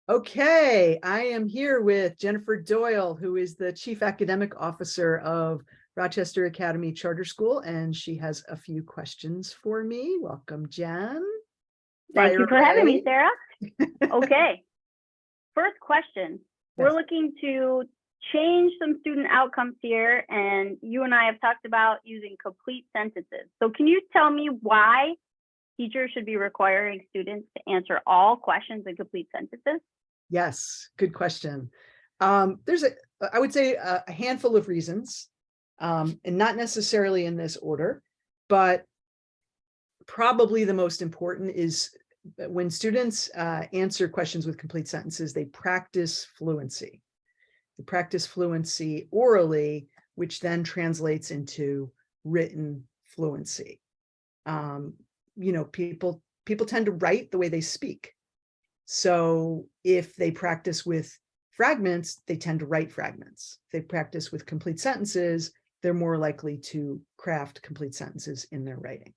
Okay, I am here with Jennifer Doyle, who is the Chief Academic Officer of Rochester Academy Charter School, and she has a few questions for me. Welcome, Jen. Thank you Fire for having me, away. Sarah. Okay, first question. We're Yes. looking to change some student outcomes here, and you and I have talked about using complete sentences. So can you tell me why teachers should be requiring students to answer all questions in complete sentences? Yes, good question. There's I would say a handful of reasons, and not necessarily in this order, but probably the most important is that when students answer questions with complete sentences, they practice fluency. They practice fluency orally, which then translates into written fluency. People tend to write the way they speak. So if they practice with fragments, they tend to write fragments. If they practice with complete sentences, they're more likely to craft complete sentences in their writing.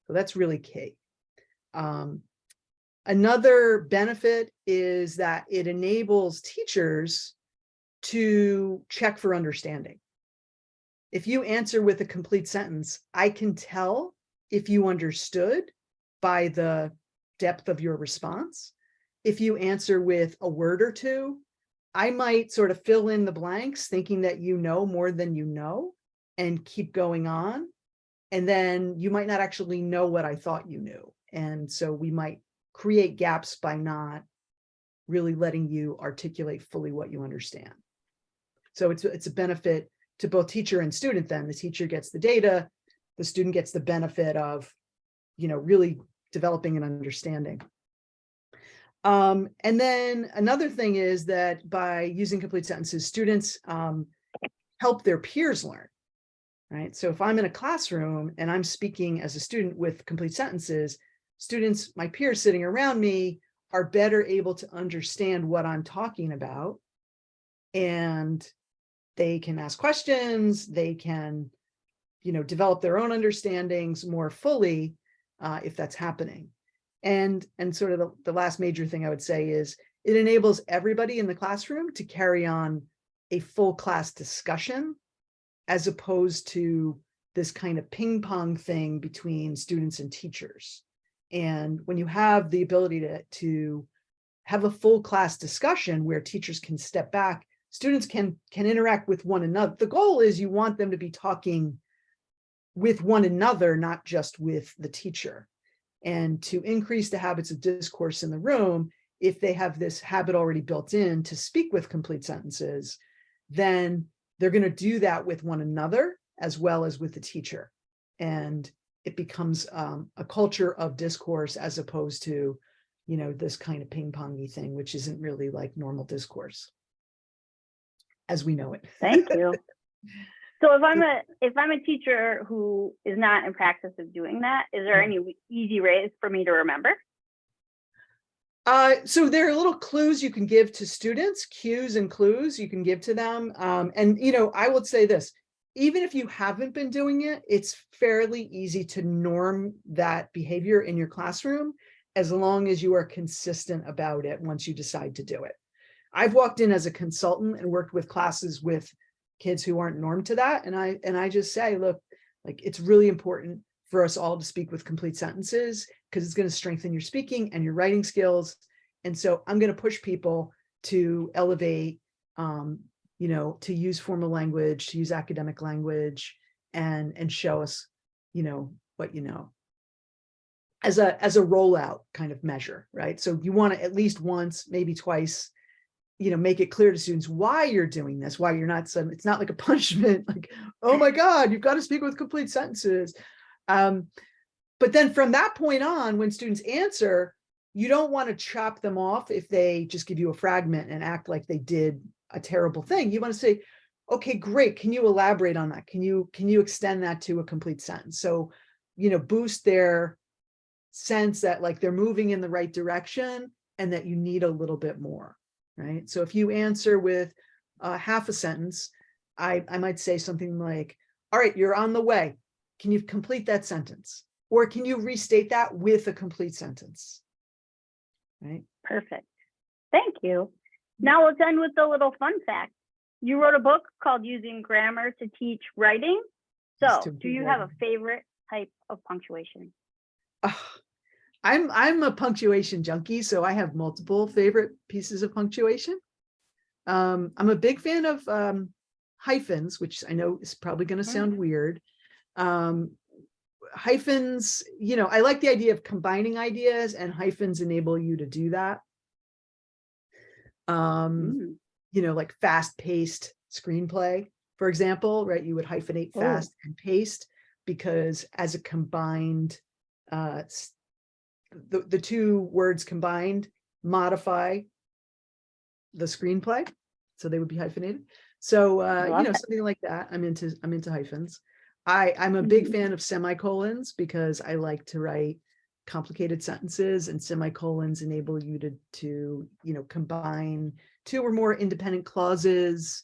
So that's really key. Another benefit is that it enables teachers to check for understanding. If you answer with a complete sentence, I can tell if you understood by the depth of your response. If you answer with a word or two, I might sort of fill in the blanks thinking that you know more than you know and keep going on. And then you might not actually know what I thought you knew. And so we might create gaps by not really letting you articulate fully what you understand. So it's a benefit to both teacher and student. Then the teacher gets the data, the student gets the benefit of, really developing an understanding. And then another thing is that by using complete sentences, students help their peers learn, right? So if I'm in a classroom and I'm speaking as a student with complete sentences, students, my peers sitting around me, are better able to understand what I'm talking about. And they can ask questions, they can, develop their own understandings more fully if that's happening. And sort of the last major thing I would say is it enables everybody in the classroom to carry on a full class discussion as opposed to this kind of ping pong thing between students and teachers. And when you have the ability to have a full class discussion where teachers can step back, students can interact with one another. The goal is you want them to be talking with one another, not just with the teacher. And to increase the habits of discourse in the room, if they have this habit already built in to speak with complete sentences, then they're going to do that with one another as well as with the teacher. And it becomes a culture of discourse as opposed to, this kind of ping-pongy thing, which isn't really like normal discourse as we know it. Thank you. So if I'm a teacher who is not in practice of doing that, is there any easy ways for me to remember? So there are little clues you can give to students, cues and clues you can give to them. And I would say this, even if you haven't been doing it, it's fairly easy to norm that behavior in your classroom as long as you are consistent about it once you decide to do it. I've walked in as a consultant and worked with classes with kids who aren't normed to that. And I just say, look, like it's really important for us all to speak with complete sentences because it's going to strengthen your speaking and your writing skills. And so I'm going to push people to elevate, to use formal language, to use academic language, and show us, what you know. As a rollout kind of measure, right? So you want to at least once, maybe twice, make it clear to students why you're doing this, why you're not it's not like a punishment, like, oh my God, you've got to speak with complete sentences. But then from that point on, when students answer, you don't want to chop them off if they just give you a fragment and act like they did a terrible thing. You want to say, okay, great. Can you elaborate on that? Can you extend that to a complete sentence? So, boost their sense that like they're moving in the right direction and that you need a little bit more, right? So if you answer with half a sentence, I might say something like, all right, you're on the way. Can you complete that sentence? Or can you restate that with a complete sentence? Right? Perfect. Thank you. Now let's end with a little fun fact. You wrote a book called Using Grammar to Teach Writing. Just So, to do you improve have a writing. favorite type of punctuation? I'm a punctuation junkie, so I have multiple favorite pieces of punctuation. I'm a big fan of hyphens, which I know is probably going to sound weird. Hyphens, I like the idea of combining ideas, and hyphens enable you to do that. Like fast-paced screenplay, for example, right? You would hyphenate fast and paced, because as a combined, the two words combined modify the screenplay, so they would be hyphenated. So something like that. I'm into hyphens. I'm a big fan of semicolons, because I like to write complicated sentences, and semicolons enable you to combine two or more independent clauses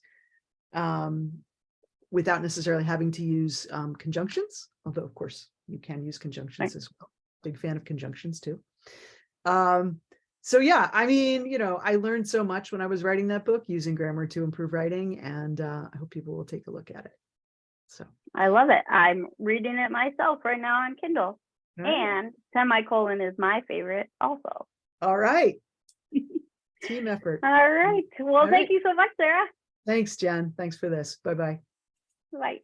without necessarily having to use conjunctions, although of course you can use conjunctions as well. Big fan of conjunctions too. So yeah, I learned so much when I was writing that book, Using Grammar to Improve Writing, and I hope people will take a look at it. So I love it. I'm reading it myself right now on Kindle. right. And semicolon is my favorite also. All right. Team effort. All right. Well, thank you so much, Sarah. Thanks, Jen. Thanks for this. Bye-bye. Bye.